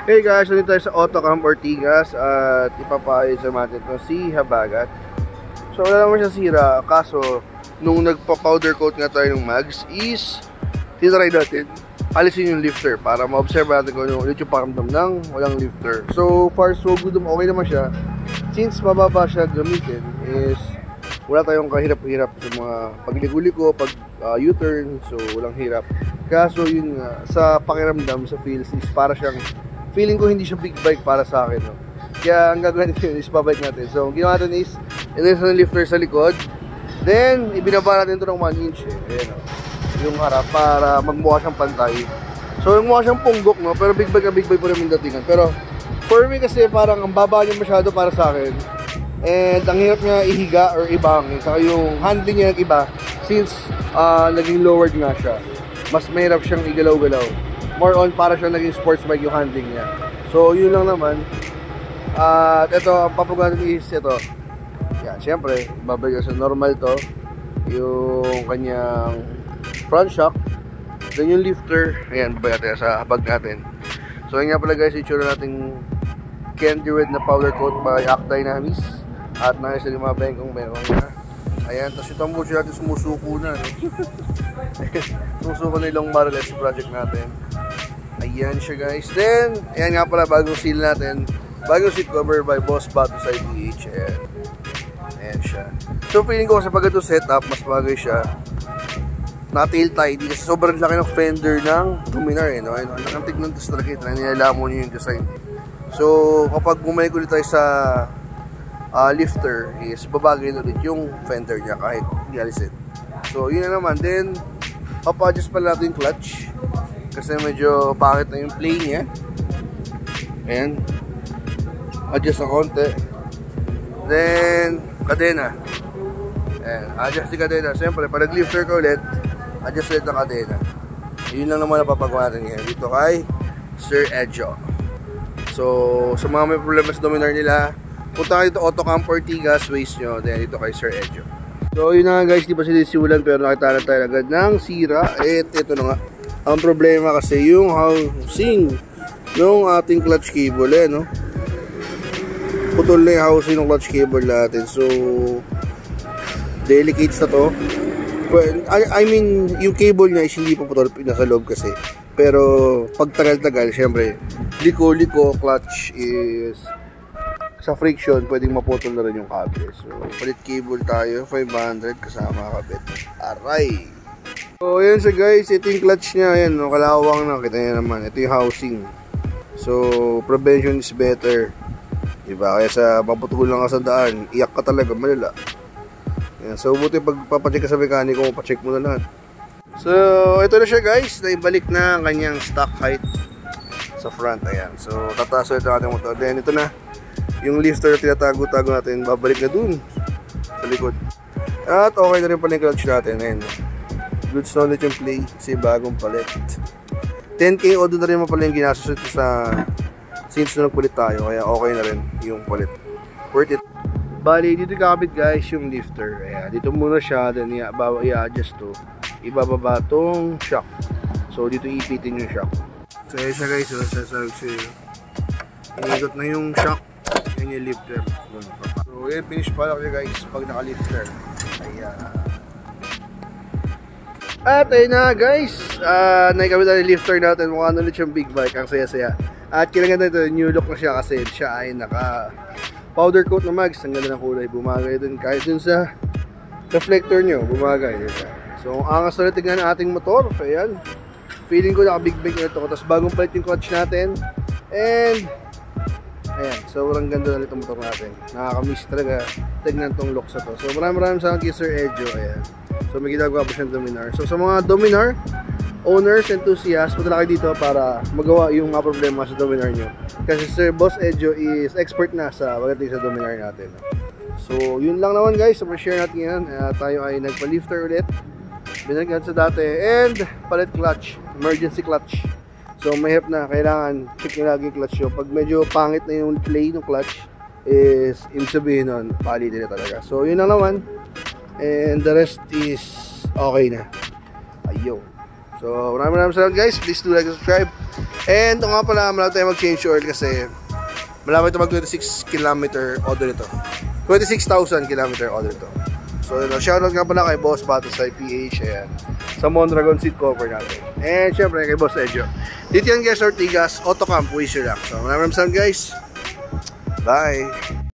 Hey guys, nandito tayo sa Autocamp Ortigas at ipapaayos natin ito si Habagat. So wala naman siya sira, kaso nung nagpa-powder coat nga tayo ng mags is tinry natin alisin yung lifter para ma-observe natin kung ulit yung pakiramdam ng walang lifter. So far so good, okay naman siya. Since mababa siya gamitin is wala tayong kahirap-hirap sa mga pagliko-liko, pag U-turn, so walang hirap. Kaso yun nga, sa pakiramdam, sa feels is para siyang feeling ko hindi siya big bike para sa akin, no? Kaya ang gagawin natin is pabike natin. So ang ginawa natin is ilagay sa lifter sa likod, then ibinaba natin ito ng 1 inch ayan, no? Yung harap para magmukha siyang pantay. So yung mukha siyang punggok, no? Pero big bike po rin yung datingan. Pero for me kasi parang ang baba niya masyado para sa akin, and ang hirap niya ihiga or ibangin. Saka yung handling niya nag-iba since naging lowered nga siya, mas mahirap siyang igalaw-galaw. More on para siya naging sports bike yung handling niya. So yun lang naman. At ito, ang papugan is ito. Yan, syempre babalik sa normal to, yung kanyang front shock, then yung lifter. Ayan, babalik natin sa bag natin. So yun nga pala guys, itsura nating candy red na powder coat by Act Dynamics. At nais na yung mga bengkong meron na. Ayan, tapos yung tambucho natin sumusuko na, no? Sumusuko na yung long barrel project natin. Ayan siya guys. Then, ayan nga pala, bagong seal natin. Bagong seat cover by Boss Bato sa IPH. Ayan. Ayan siya. So, feeling ko sa pag ito setup, mas bagay siya. Na-tail tidy kasi sobrang laki ng fender ng Dominar, eh, no? Ayan, ang tignan ito sa nakita na nilalamon nyo yung design. So, kapag bumalik ulit tayo sa lifter, is babagay ulit yung fender niya kahit i-alisin. So, yun na naman. Then, papa-adjust pala natin yung clutch. Kasi medyo pangit na yung play niya. Ayan. Adjust na konti. Then, kadena. Ayan. Adjust yung kadena. Siyempre, pag nag-lifter ka ulit, adjust ulit ng kadena. Yun lang naman napapagawa natin ngayon dito kay Sir Edjo. So, sa mga may problema sa Dominar nila, punta kayo dito Autocamp Ortigas, waste nyo. Then, dito kay Sir Edjo. So, yun na nga guys, di pa sinisimulan pero nakita na tayo agad ng sira. Ito na nga. Ang problema kasi yung housing ng ating clutch cable, no? Putol na yung housing ng clutch cable natin. So, delicate na to. I mean, yung cable niya is hindi pa putol, nasa loob kasi. Pero, pag tagal-tagal, syempre, liko-liko, clutch is sa friction, pwedeng maputol na rin yung cable. So, palit cable tayo, 500 kasama kabit. Aray! So, ayan siya guys, ito yung clutch niya, ayan, no, kalawang na, kita niya naman, ito yung housing. So, prevention is better. Diba? Kaya sa paputulong lang ka sa daan, iyak ka talaga, malala. Ayan, so, buti pag papacheck ka sa mekaniko, pacheck mo na lahat. So, ito na siya guys, naibalik na ang kanyang stock height sa front, ayan. So, tataas ulit ang ating motor. Then, ito na, yung lifter na tinatago-tago natin, babalik na dun sa likod. At okay na rin pala yung clutch natin, ayan. Good solid yung play kasi bagong palit. 10K o doon na rin mo pala yung ginastos ito sa since na nagpalit tayo, kaya okay na rin yung palit. Worth it. Bali, dito kakabit guys yung lifter. Ayan, dito muna siya, then i-adjust to. Ibababa tong shock. So dito ipitin yung shock. So ayan siya guys, sasabi sa'yo. Inigot na yung shock, yan yung lifter. So yan, finish pala kayo guys pag naka-lifter. Ayan. At ayun na guys, naikabit na yung lifter natin. Mukha na ulit siyang big bike, ang saya-saya. At kailangan na ito, new look na siya kasi siya ay naka powder coat na mags. Ang ganda ng kulay, bumagay dun kahit dun sa reflector nyo, bumagay. So ang angas na tignan ng ating motor. Ayan, feeling ko naka big bike na ito. Tapos bagong palit yung clutch natin. And ayan, sobrang ganda na itong motor natin. Nakakamiss talaga tignan tong looks na to. So maraming salamat kay Sir Edjo. Ayan. So may ginagawa po siyang Dominar. So sa mga Dominar owners, enthusiasts, punta kayo dito para magawa yung mga problema sa Dominar nyo. Kasi Sir Boss Edjo is expert na sa pagdating sa Dominar natin. So yun lang naman guys, so share natin yan. Tayo ay nagpa-lifter ulit, binagyan sa dati, and palit clutch, emergency clutch. So may help na, kailangan check nyo lagi yung clutch nyo. Pag medyo pangit na yung play ng clutch, is ibig sabihin nun, palitin na talaga. So yun lang naman. And the rest is okay na. Ayun. So maraming salamat guys. Please do like and subscribe. And ito nga pala, malapit tayo mag-change oil kasi malapit ito mag 26 km order ito. 26,000 km order ito. So, shoutout nga pala kay Boss Batos sa PH, ayan. Sa Mondragon seat cover natin. And syempre kay Boss Edjo. Dito yan guys, Ortigas, Autocamp, wish you luck. So, maraming salamat guys. Bye!